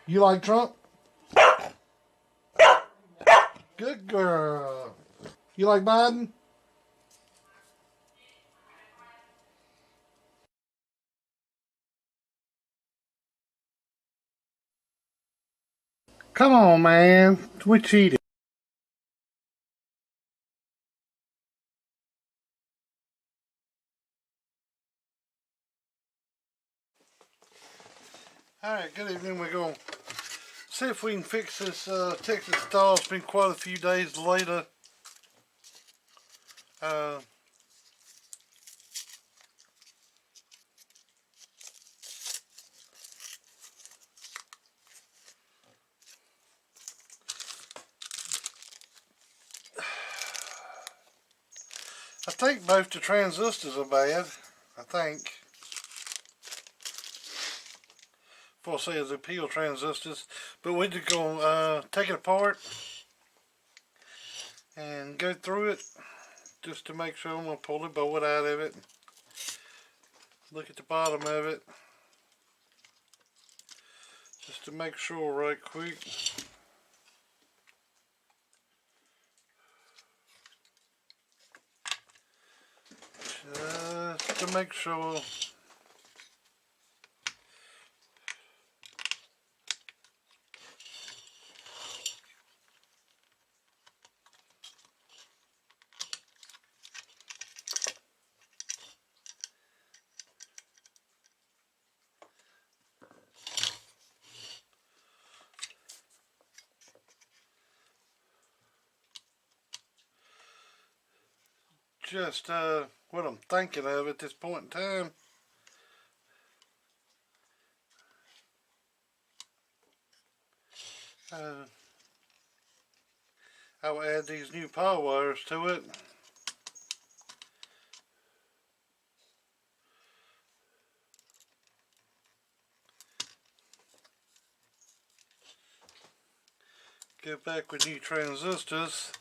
You like Trump? Good girl. You like Biden? Come on, man. We cheated. Alright, good evening. We're going to see if we can fix this Texas stall. It's been quite a few days later. Uh, I think both the transistors are bad. I think. Before I say it's the peel transistors. But we're just going to take it apart and go through it just to make sure. I'm going to pull the board out of it. Look at the bottom of it. Just to make sure right quick. Just to make sure. Just what I'm thinking of at this point in time. I will add these new power wires to it. Go back with new transistors.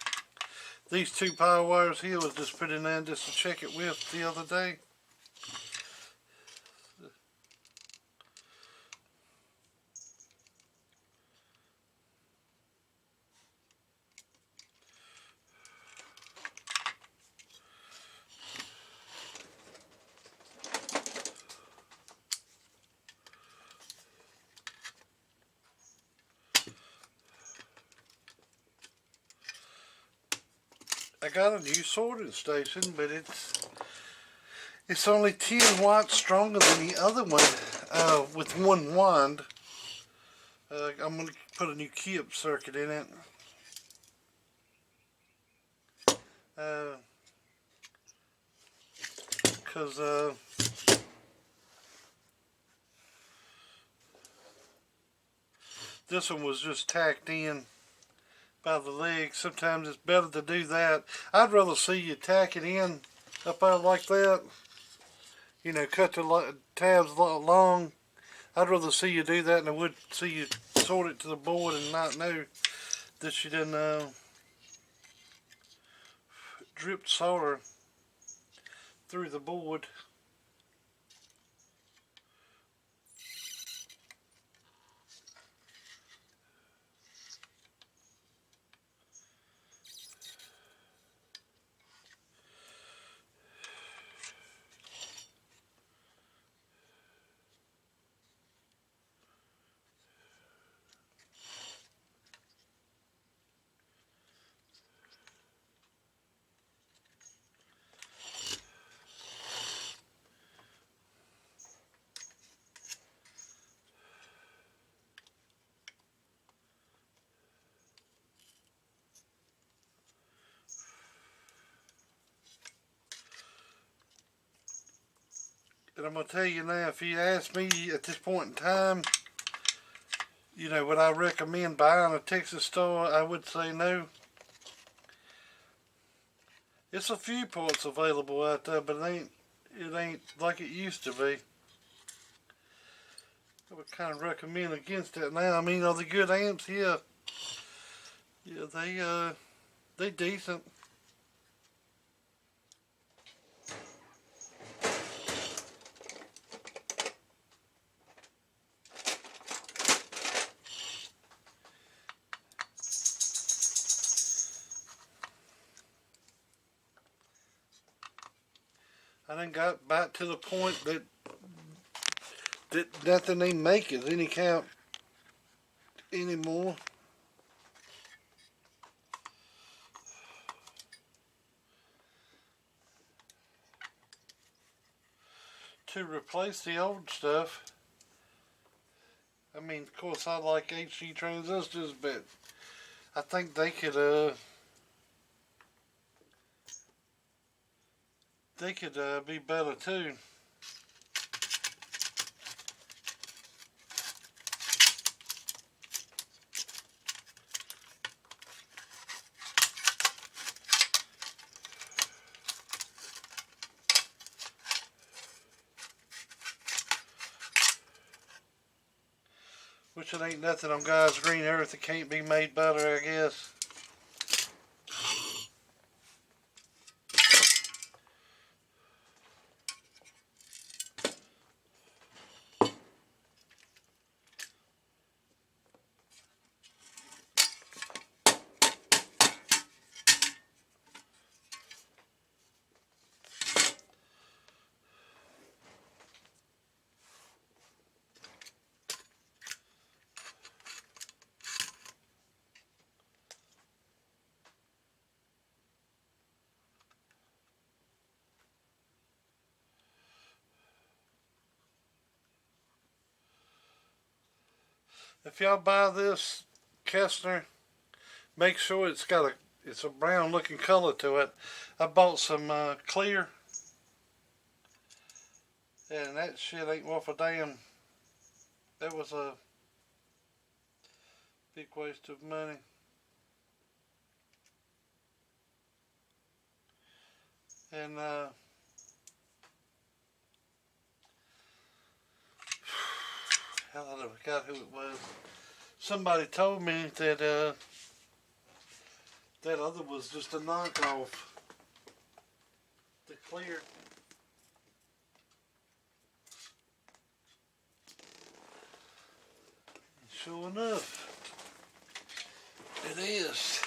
These two power wires here was just put in there just to check it with the other day. I got a new sorting station, but it's only 10 watts stronger than the other one with one wand. I'm going to put a new key-up circuit in it. Because this one was just tacked in by the leg. Sometimes it's better to do that. I'd rather see you tack it in up out like that. You know, cut the tabs long. I'd rather see you do that than I would see you sort it to the board and not know that you didn't drip solder through the board. And I'm going to tell you now, if you ask me at this point in time, you know, would I recommend buying a Texas Star? I would say no. It's a few parts available out there, but it ain't like it used to be. I would kind of recommend against that now. I mean, are the good amps? Yeah. Yeah, they decent. I done got back to the point that nothing ain't making any count anymore. To replace the old stuff, I mean, of course, I like HG transistors, but I think they could be better too. Which it ain't nothing on God's green earth that can't be made better, I guess. If y'all buy this Kessler, make sure it's a brown looking color to it. I bought some clear, and that shit ain't worth a damn. That was a big waste of money. And hell, I forgot who it was. Somebody told me that that other was just a knockoff. The clear. Sure enough, it is.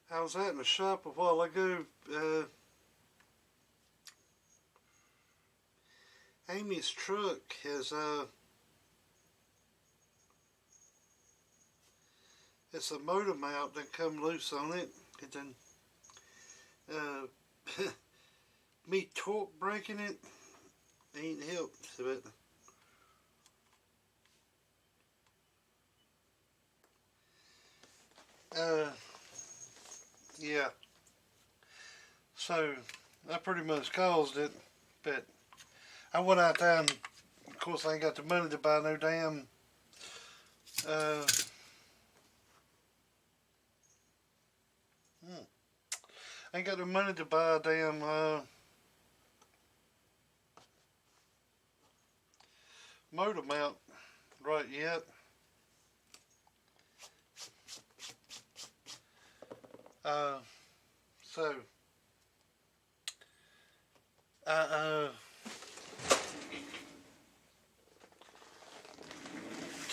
I was out in the shop a while ago. Amy's truck has it's a motor mount that come loose on it. It done me torque breaking it ain't helped, but yeah. So that pretty much caused it, but I went out there and of course I ain't got the money to buy no damn I ain't got no money to buy a damn motor mount right yet. Uh, so I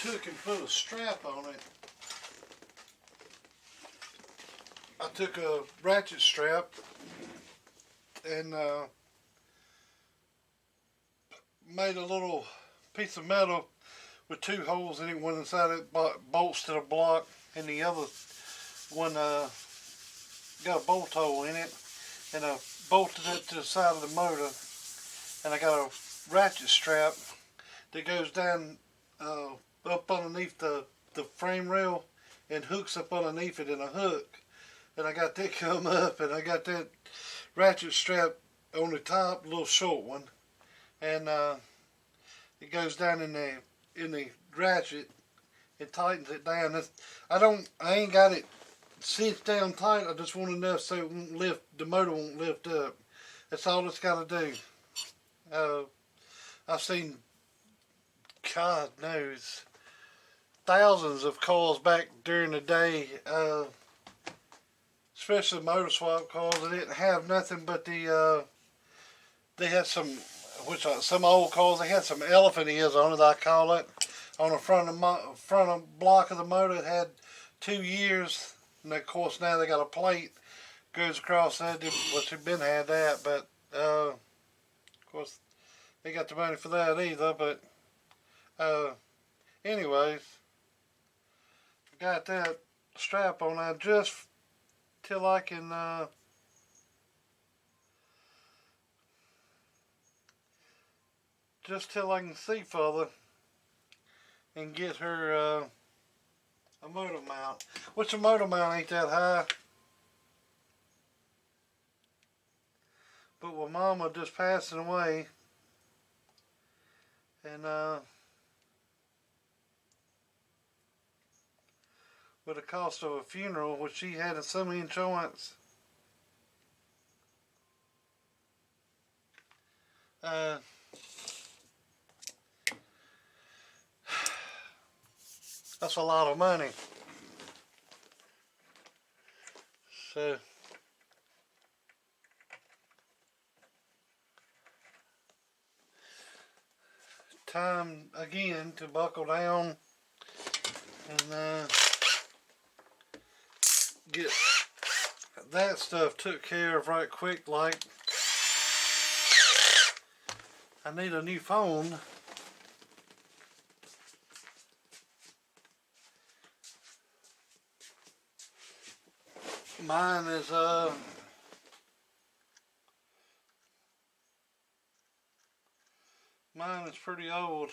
took and put a strap on it. I took a ratchet strap and made a little piece of metal with two holes in it. One inside it bolts to the block, and the other one got a bolt hole in it. And I bolted it to the side of the motor. And I got a ratchet strap that goes down up underneath the frame rail and hooks up underneath it in a hook. And I got that come up, and I got that ratchet strap on the top, a little short one, and it goes down in the ratchet and tightens it down. I ain't got it cinched down tight. I just want enough so it won't lift. The motor won't lift up. That's all it's got to do. I've seen, God knows, thousands of cars back during the day, especially motor swap cars. They didn't have nothing but they had some old cars. They had some elephant ears on it, I call it, on the front of block of the motor. It had 2 years, and of course now they got a plate goes across that, which had been had that, but of course they got the money for that either. But anyways, got that strap on now just till I can see further and get her a motor mount. Which a motor mount ain't that high. But with Mama just passing away, and with the cost of a funeral, which she had so many insurance, that's a lot of money. So time again to buckle down and get that stuff took care of right quick. Like, I need a new phone. Mine is pretty old.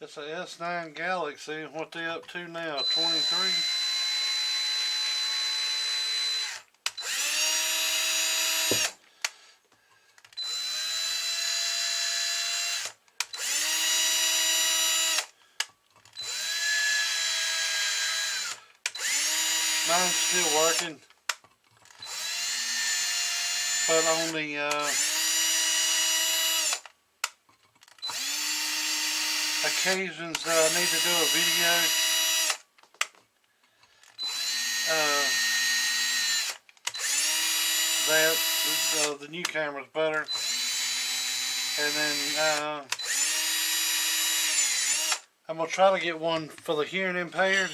It's a S9 Galaxy. What they up to now? 23. Mine's still working, but on the occasions that I need to do a video, the new camera's better. And then I'm gonna try to get one for the hearing impaired.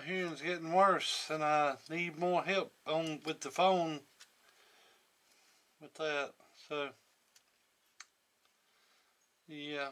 hearing's getting worse, and I need more help on with the phone with that. So, yeah.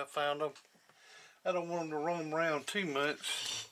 I found them. I don't want them to roam around too much.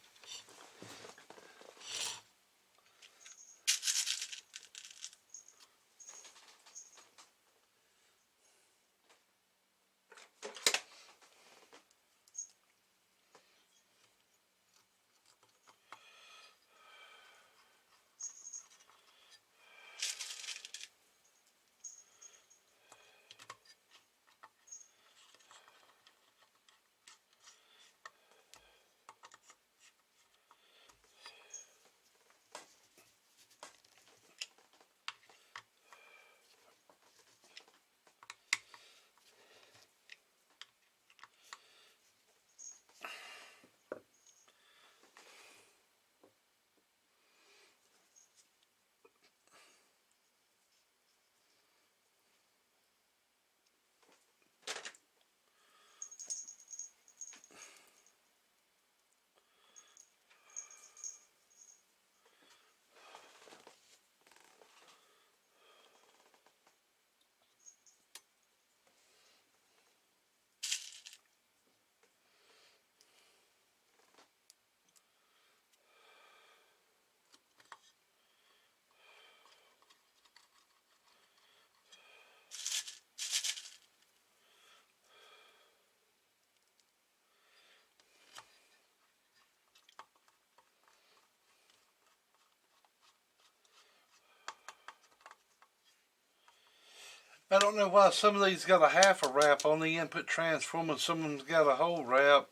I don't know why some of these got a half a wrap on the input transformer and some of them's got a whole wrap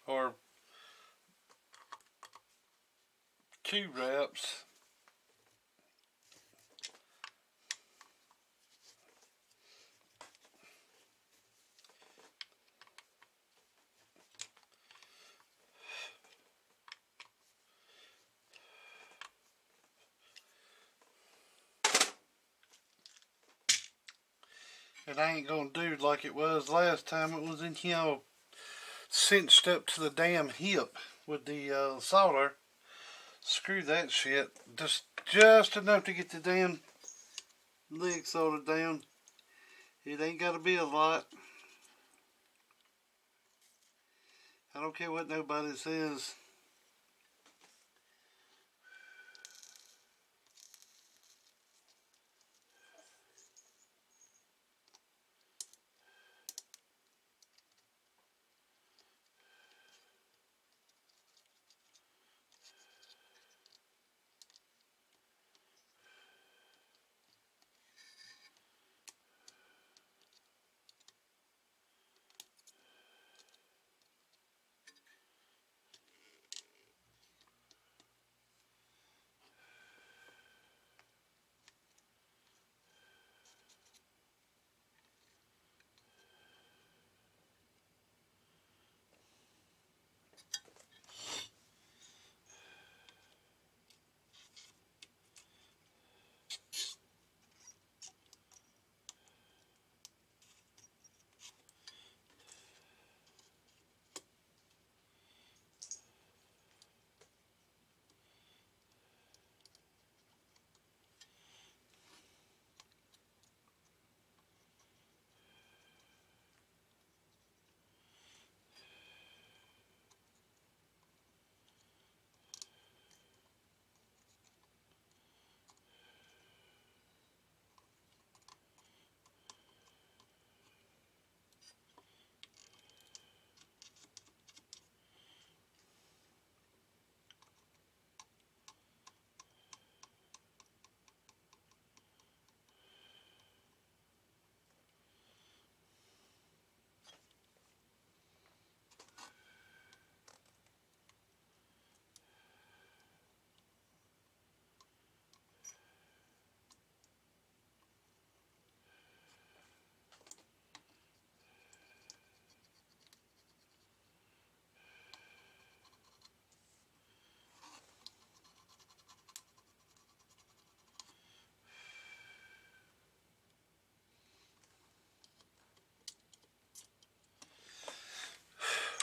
or 2 wraps. And I ain't gonna do like it was last time. It was in here cinched up to the damn hip with the solder. Screw that shit. Just enough to get the damn leg soldered down. It ain't gotta be a lot. I don't care what nobody says.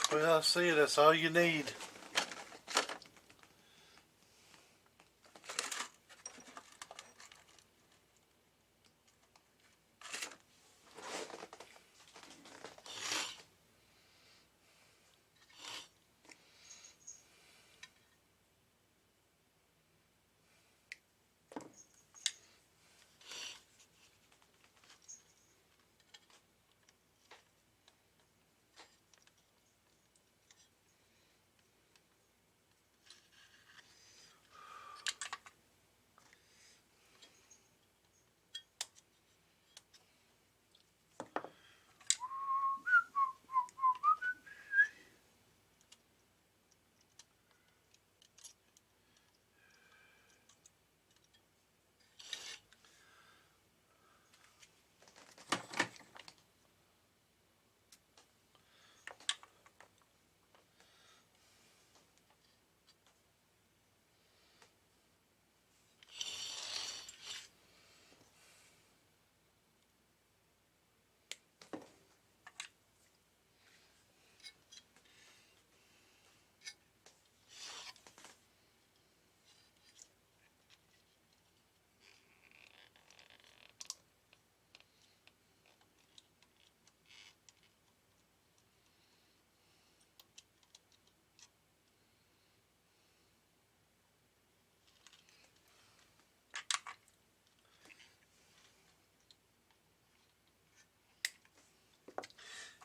Well, I see, that's all you need.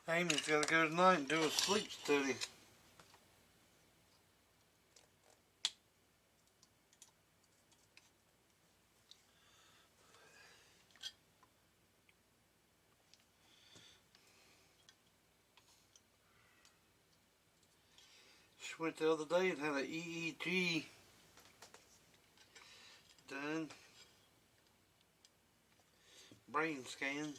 Amy's got to go tonight and do a sleep study. She went the other day and had an EEG done. Brain scan.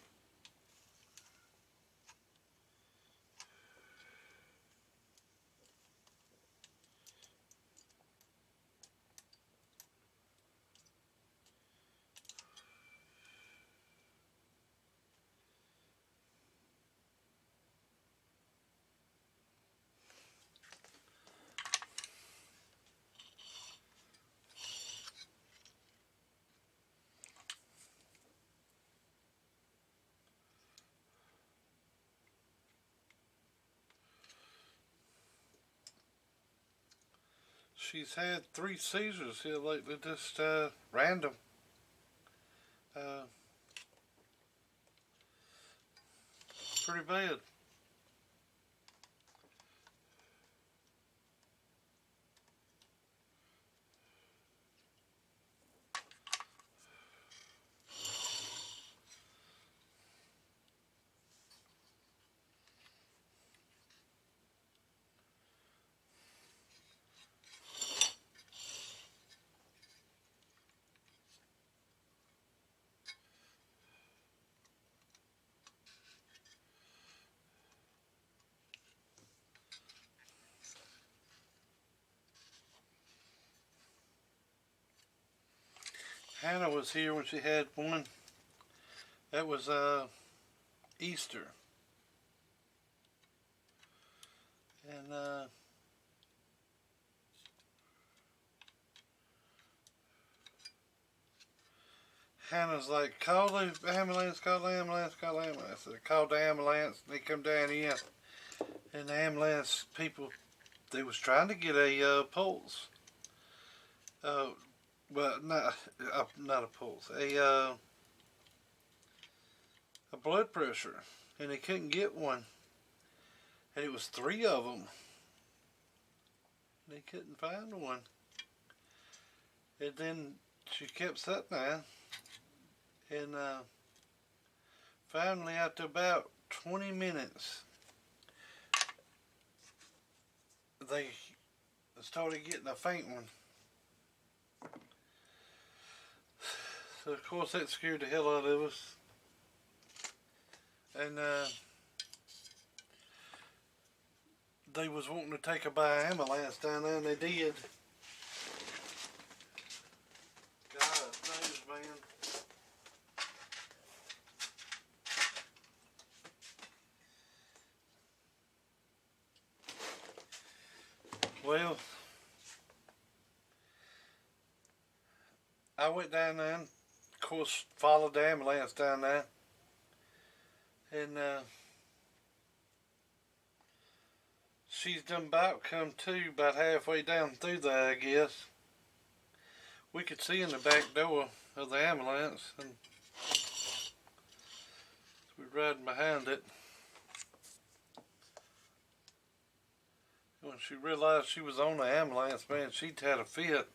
She's had 3 seizures here lately, just random. Pretty bad. Hannah was here when she had one. That was Easter. And Hannah's like, call the ambulance, call the ambulance, call the ambulance. So they called the ambulance and they come down in. And the ambulance people, they was trying to get a pulse. Well, not a pulse, a blood pressure, and they couldn't get one, and it was 3 of them. They couldn't find one, and then she kept sitting there, and finally, after about 20 minutes, they started getting a faint one. So of course that scared the hell out of us. And they was wanting to take her by ambulance down there, and they did. God knows, man. Well, I went down there and, of course, followed the ambulance down there. And she's done about come to about halfway down through there, I guess. We could see in the back door of the ambulance, and we were riding behind it. When she realized she was on the ambulance, man, she'd had a fit.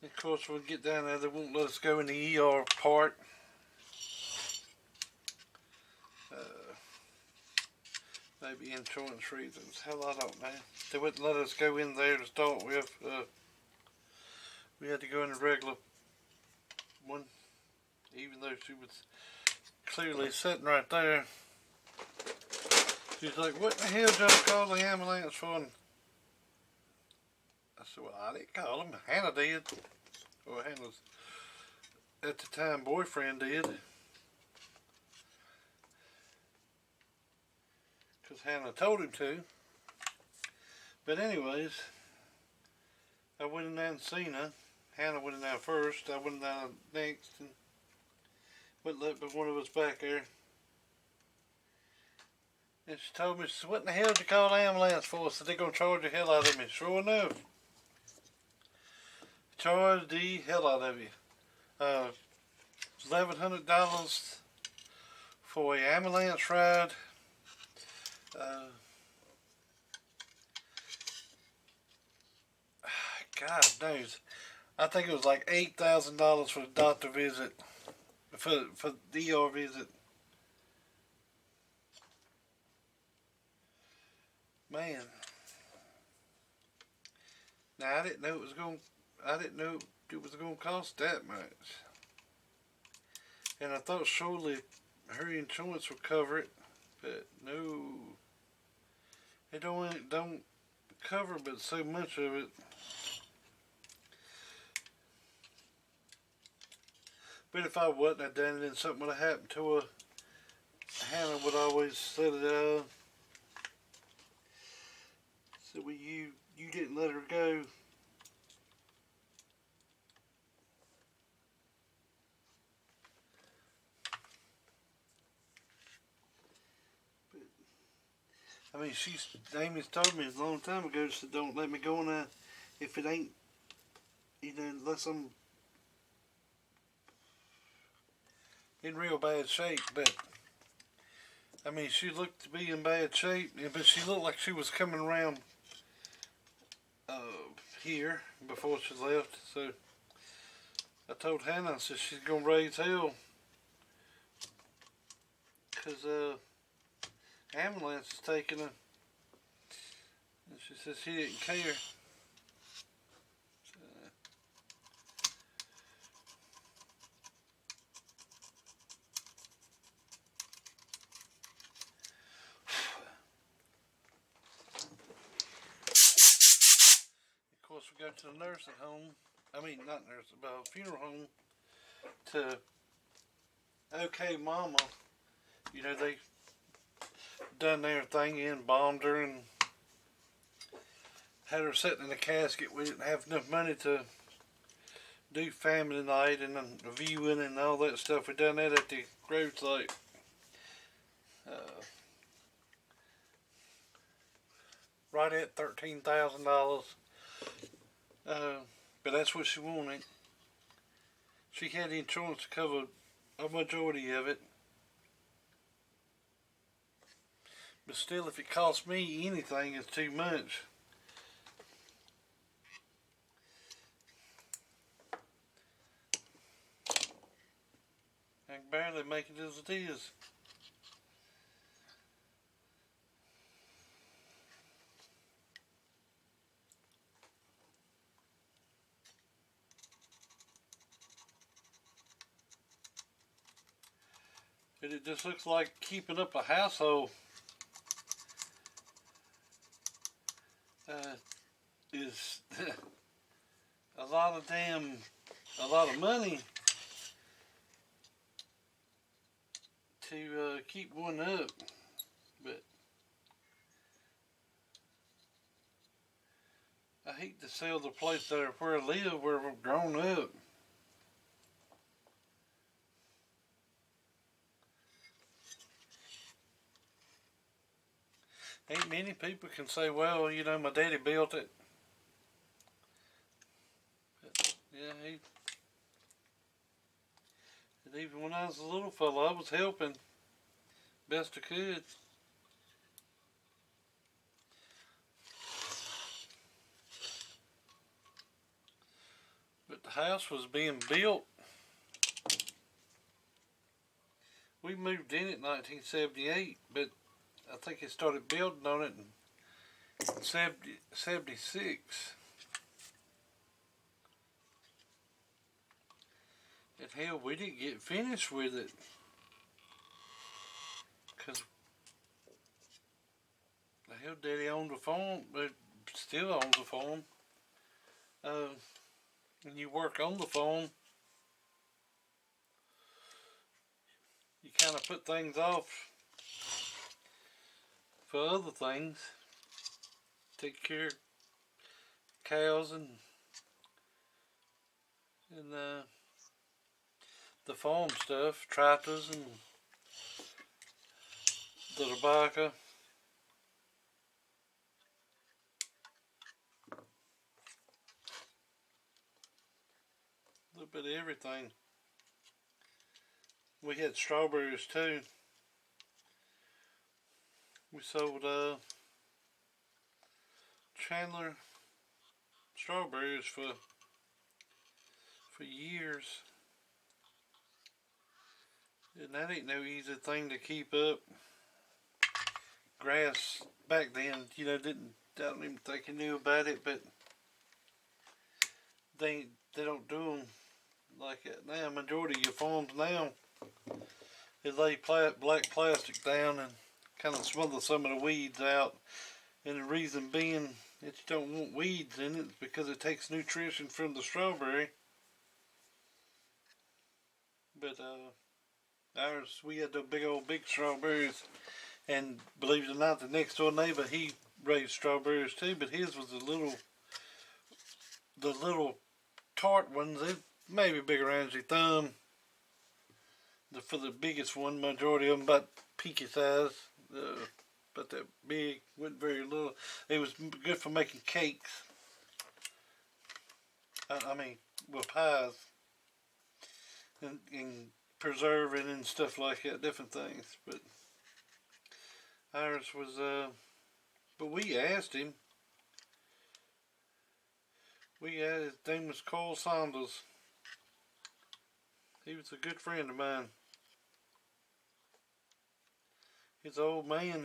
Of course, when we get down there, they won't let us go in the ER part. Maybe insurance reasons. Hell, I don't know. They wouldn't let us go in there to start with. We had to go in the regular one, even though she was clearly sitting right there. She's like, what the hell did y'all call the ambulance for? And I said, well, I didn't call them. Hannah did. Or Hannah's, at the time, boyfriend did. Because Hannah told him to. But anyways, I went in there and seen her. Hannah went in there first. I went in there next. And wouldn't let but one of us back there. And she told me, she said, what in the hell did you call the ambulance for? I said, they're going to charge the hell out of me. Sure enough. charge the hell out of you. $1,100 for a ambulance ride. God knows. I think it was like $8,000 for the doctor visit, for the ER visit. Man, now I didn't know it was going. I didn't know it was going to cost that much, and I thought surely her insurance would cover it, but no, it don't cover but so much of it. But if I wouldn't have done it, then something would have happened to her. Hannah would always say that, so you didn't let her go. I mean, Amy's told me a long time ago, she said, don't let me go on that if it ain't, unless I'm in real bad shape. But, I mean, she looked to be in bad shape, but she looked like she was coming around here before she left. So, I told Hannah, I said, she's going to raise hell. Because, ambulance is taking her. And she says she didn't care. Of course, we go to the nursing home. I mean, not nursing, but funeral home to OK Mama. They done their thing, embalmed her and had her sitting in a casket. We didn't have enough money to do family night and viewing and all that stuff. We done that at the gravesite. Right at $13,000. But that's what she wanted. She had insurance to cover a majority of it. But still, if it costs me anything, it's too much. I can barely make it as it is. But it just looks like keeping up a household is a lot of money to keep one up. But I hate to sell the place there where I live, where I've grown up. Ain't many people can say, well, my daddy built it. But, yeah, and even when I was a little fella, I was helping best I could. But the house was being built. We moved in it in 1978, but I think they started building on it in 76. And hell, we didn't get finished with it. Because the hell, Daddy owned the farm, but still owns the farm. And you work on the farm, you kind of put things off for other things. Take care of cows and the farm stuff, tractors and the tobacco. little bit of everything. We had strawberries too. We sold Chandler strawberries for years. And that ain't no easy thing to keep up. Grass back then, you know, I don't even think I knew about it, but they don't do them like that now. Majority of your farms now, they lay black plastic down and kind of smother some of the weeds out. And the reason being that you don't want weeds in it is because it takes nutrition from the strawberry. But ours, we had the big strawberries, and believe it or not, the next door neighbor, he raised strawberries too, but his was the little tart ones. They maybe big around as your thumb. For the biggest one, majority of them about pinky size, but that big, wasn't very little. It was good for making cakes. I mean, with pies and preserving and stuff like that, different things. But ours was, but we asked him. His name was Cole Saunders. He was a good friend of mine. He's an old man.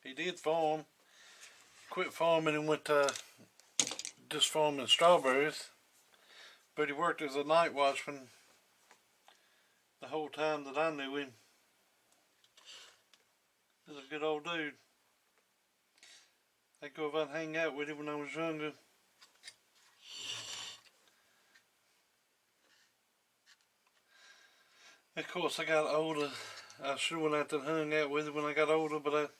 He did farm, quit farming and went to just farming strawberries. But he worked as a night watchman the whole time that I knew him. He was a good old dude. I'd go over and hang out with him when I was younger. Of course, I got older. I sure went out and hung out with him when I got older, but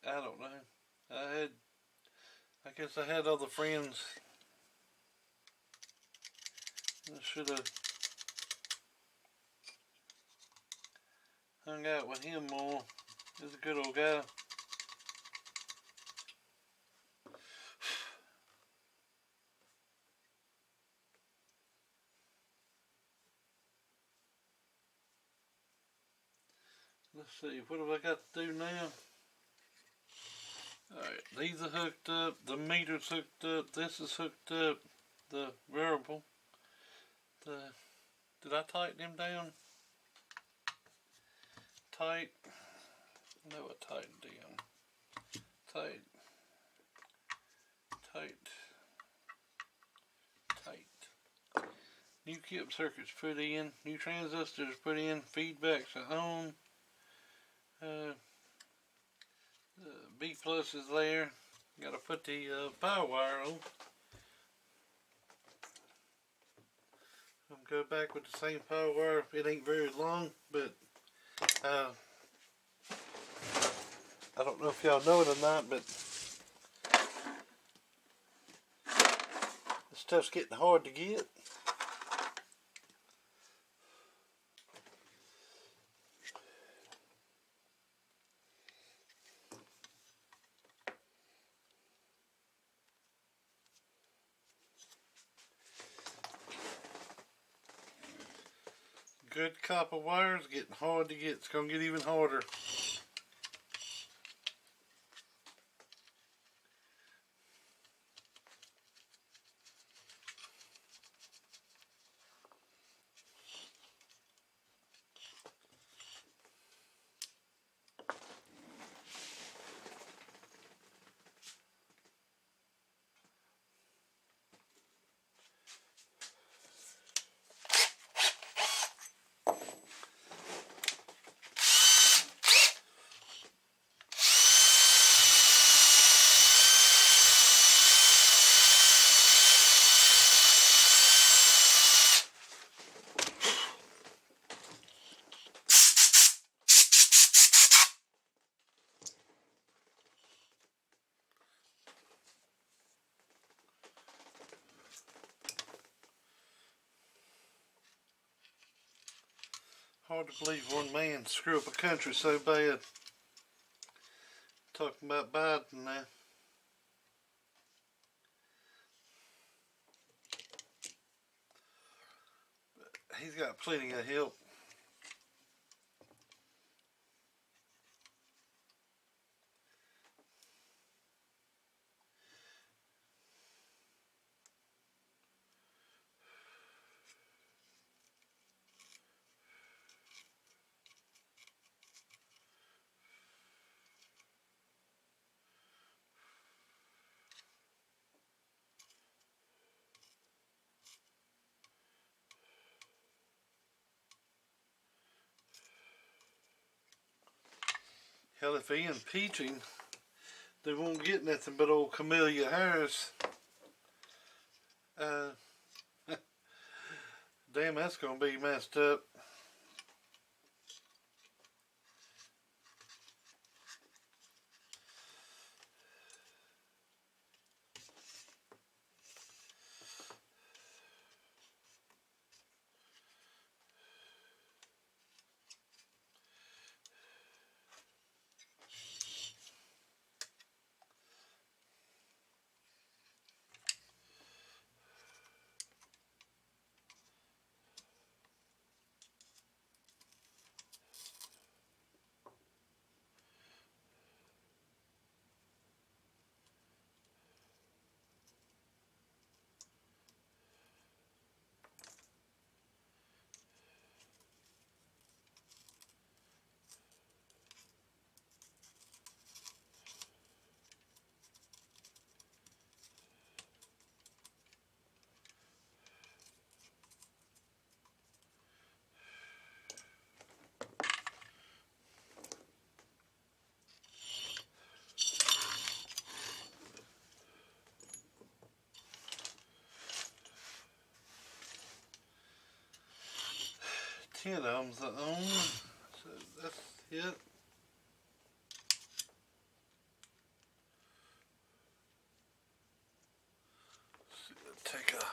I don't know. I guess I had other friends. I should have hung out with him more. He's a good old guy. Let's see, what have I got to do now? Alright, these are hooked up, the meter's hooked up, this is hooked up, the variable. Did I tighten them down? Tight. No, I tightened them. Tight. New kip circuits put in, new transistors put in, feedbacks are on. B plus is there. Gotta put the power wire on. I'll go back with the same power wire. It ain't very long, but I don't know if y'all know it or not, but this stuff's getting hard to get. Good copper wires getting hard to get. It's gonna get even harder. Hard to believe one man screw up a country so bad. Talking about Biden now. he's got plenty of help. Hell, if he impeaching, they won't get nothing but old Camellia Harris. Damn, that's gonna be messed up. Ten of them's on, so that's it. Take a,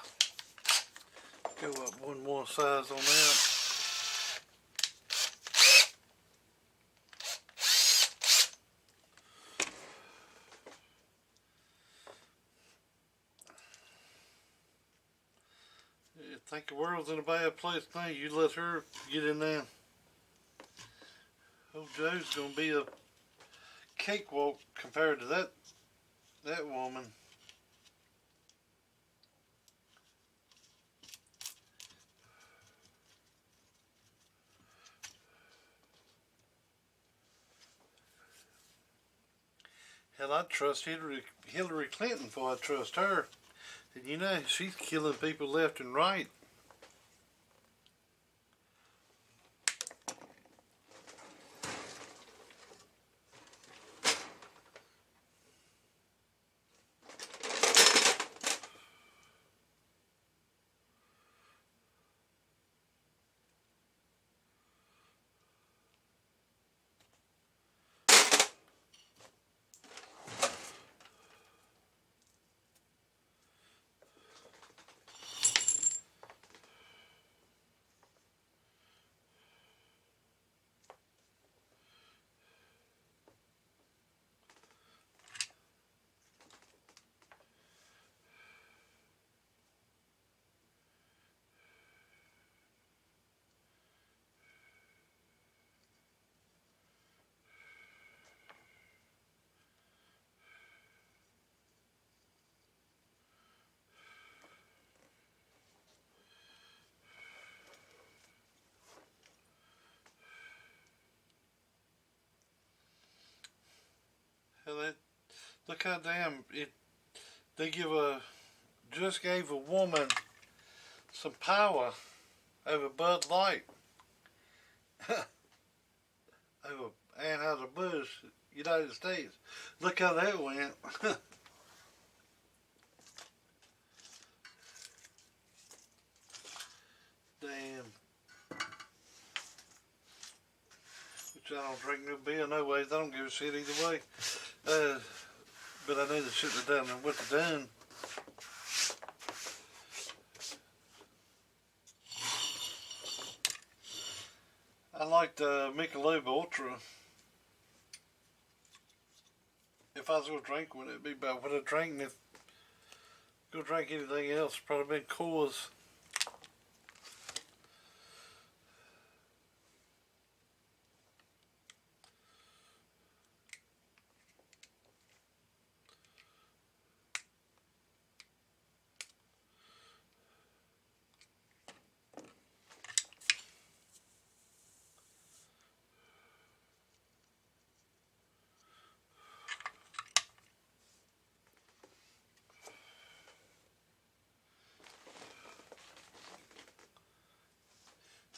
go up one more size on that. You think the world's in a bad place now, you let her get in there. Old Joe's gonna be a cakewalk compared to that woman. Hell, I'd trust Hillary Clinton before I trust her. And you know, she's killing people left and right. Hell, look how damn it. They just gave a woman some power over Bud Light. Over Anheuser-Busch, United States. Look how that went. Damn. Which I don't drink no beer no ways. I don't give a shit either way. But I know they shouldn't have done what they done. I like the Michelob Ultra. If I was going to drink one, it'd be about what I drank. And if go drink anything else, probably been Coors.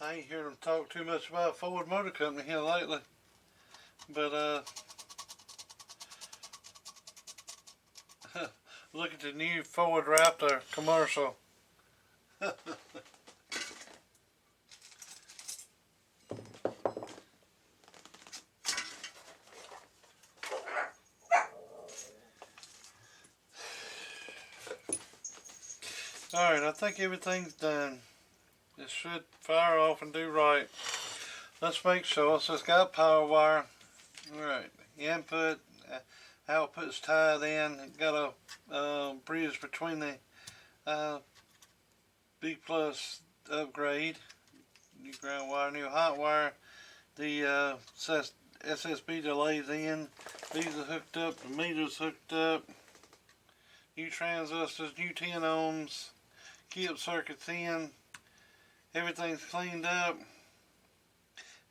I ain't heard them talk too much about Ford Motor Company here lately. But look at the new Ford Raptor commercial. Alright, I think everything's done. It should fire off and do right. Let's make sure. So it's got power wire. Alright, input, output's tied in. It got a bridge between the B plus upgrade. New ground wire, new hot wire. The SSB delays in. These are hooked up. The meter's hooked up. New transistors, new 10 ohms. Key up circuits in. Everything's cleaned up.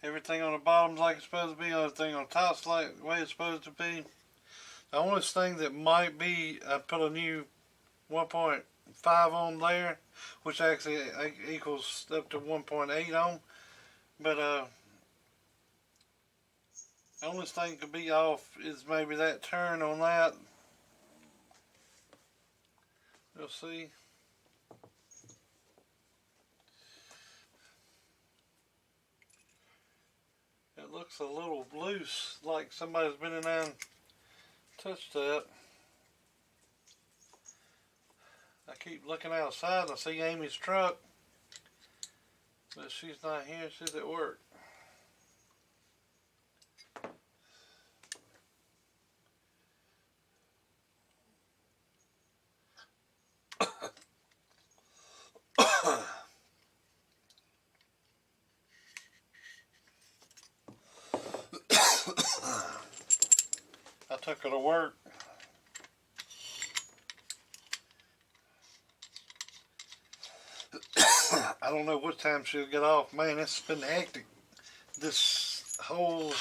Everything on the bottom's like it's supposed to be. Everything on the top's like the way it's supposed to be. The only thing that might be, I put a new 1.5 ohm there, which actually equals up to 1.8 ohm. But the only thing could be off is maybe that turn on that. You'll see. It looks a little loose, like somebody's been in there and touched that. I keep looking outside and I see Amy's truck, but she's not here. She's at work. I took her to work. I don't know what time she'll get off. Man, it's been hectic. This whole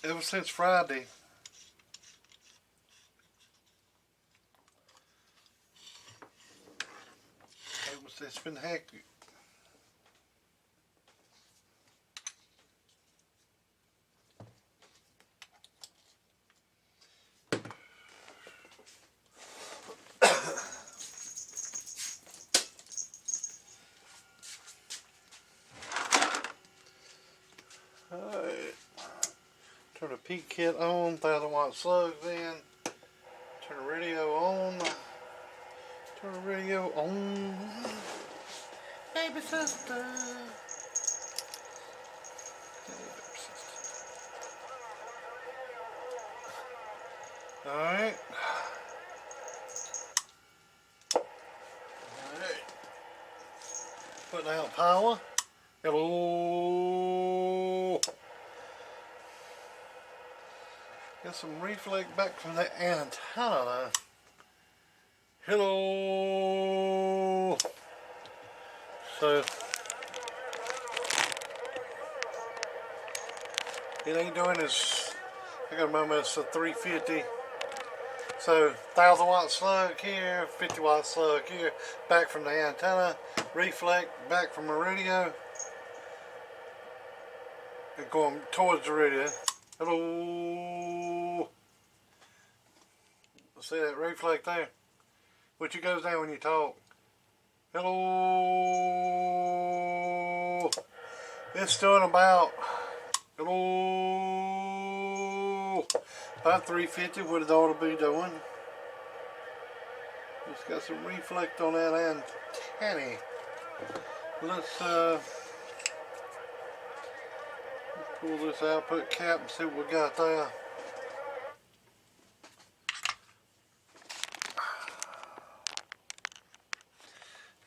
ever since Friday. It's been hectic. Alright. Turn the peak kit on, 1000-watt slugs in. Turn the radio on. Turn the radio on. Baby sister. Alright. Alright. Putting out power. Hello. Got some reflect back from the antenna. Hello. So it ain't doing this. I got a moment. It's a 350. So 1000-watt slug here, 50-watt slug here. Back from the antenna. Reflect back from the radio. And going towards the radio. Hello. See that reflect there? Which goes down when you talk. Hello. It's doing about, hello, about 350, what it ought to be doing. It's got some reflect on that antenna. Let's pull this output cap and see what we got there.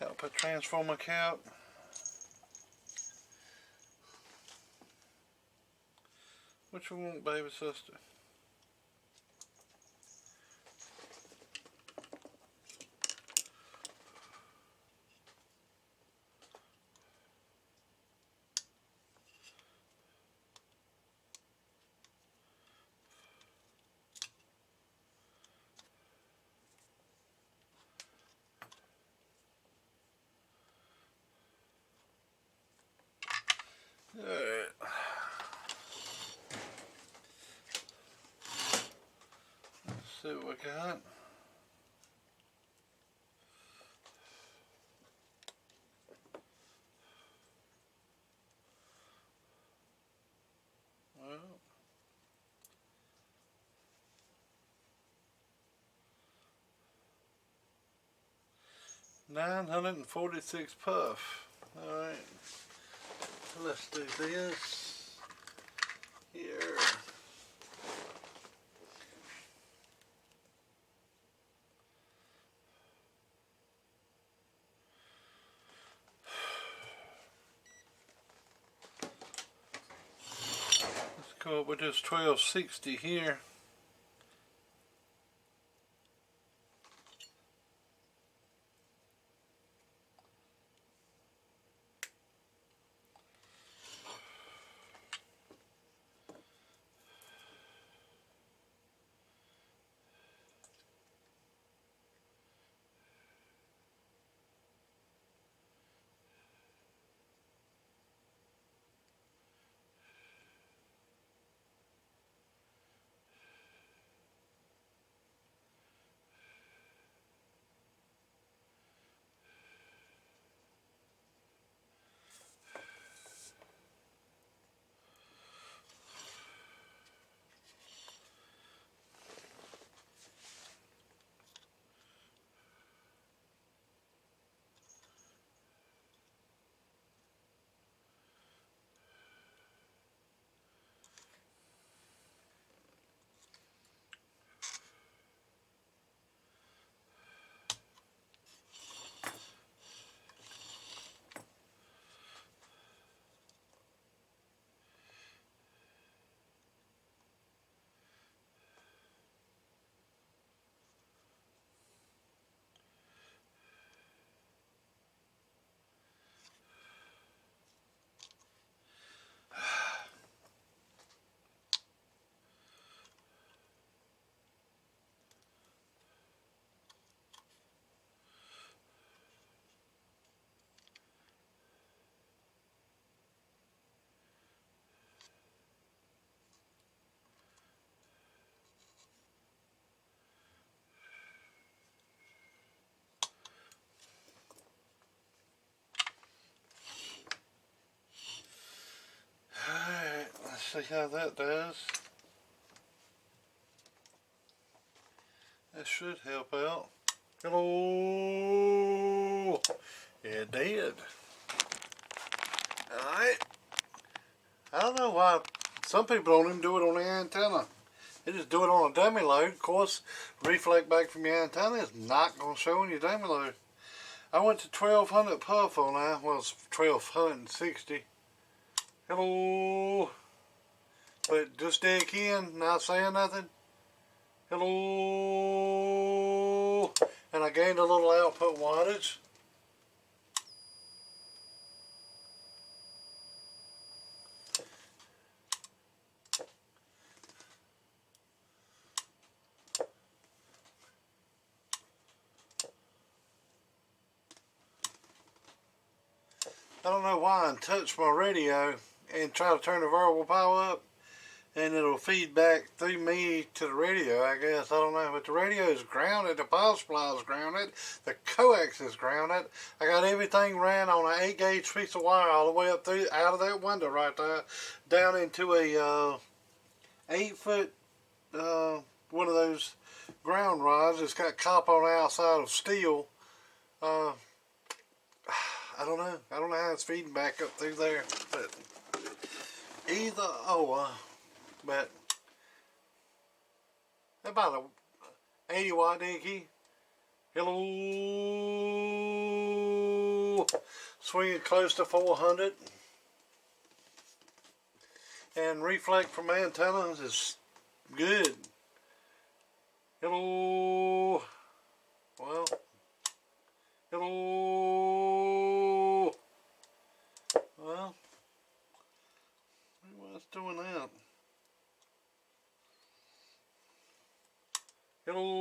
Output transformer cap. What you want, baby sister? See what we got. Well, 946 puff. Alright, let's do this here. Let's go up with this 1260 here. Alright, let's see how that does. That should help out. Hello! It did. Alright. I don't know why some people don't even do it on the antenna. They just do it on a dummy load. Of course, reflect back from your antenna is not going to show on your dummy load. I went to 1200 puff on that. Well, it's 1260. Hello. But just stick in, not saying nothing. Hello. And I gained a little output wattage. I don't know why I touched my radio and try to turn the variable power up and it'll feed back through me to the radio, I guess. I don't know, but the radio is grounded, the power supply is grounded, the coax is grounded. I got everything ran on an 8-gauge piece of wire all the way up through out of that window right there down into a 8-foot one of those ground rods. It's got copper on the outside of steel. I don't know how it's feeding back up through there, but either but about a 80 watt dinky. Hello, swinging close to 400, and reflect from antennas is good. Hello, well, hello, well, what's doing that? Hello.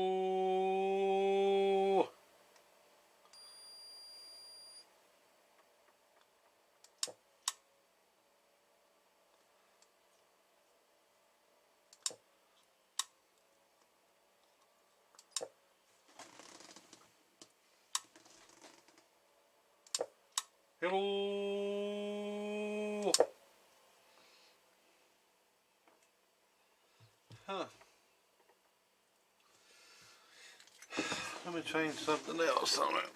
Hello. Huh. Let me change something else on it.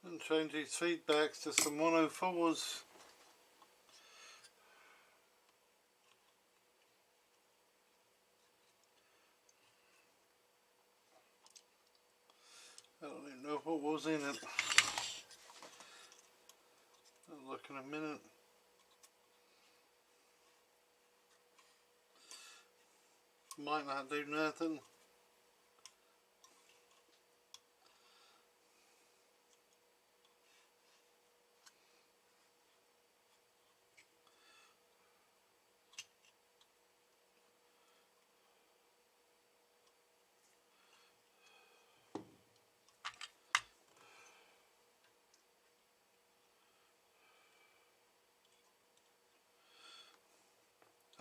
And change these feedbacks to some 104s. I don't even know what was in it. I'll look in a minute. Might not do nothing.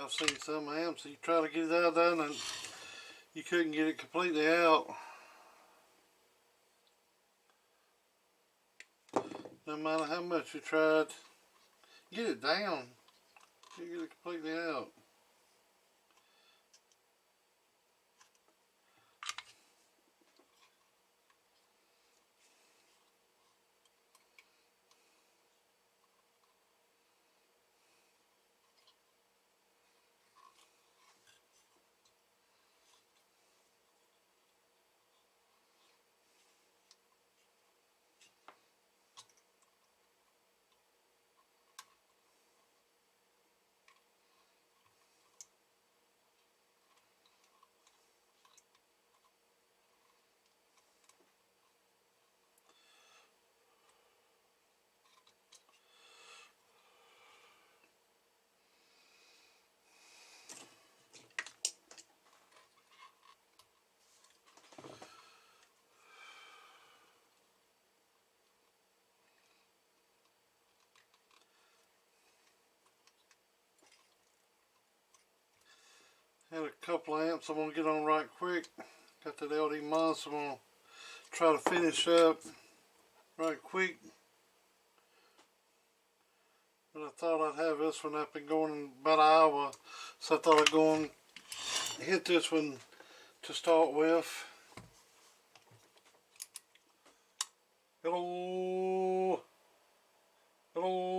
I've seen some amps, you try to get it out done and you couldn't get it completely out. No matter how much you tried, get it down, you get it completely out. Had a couple of amps I'm going to get on right quick. Got that LD Monster I'm going to try to finish up right quick. But I thought I'd have this one up and going in about an hour. So I thought I'd go and hit this one to start with. Hello. Hello.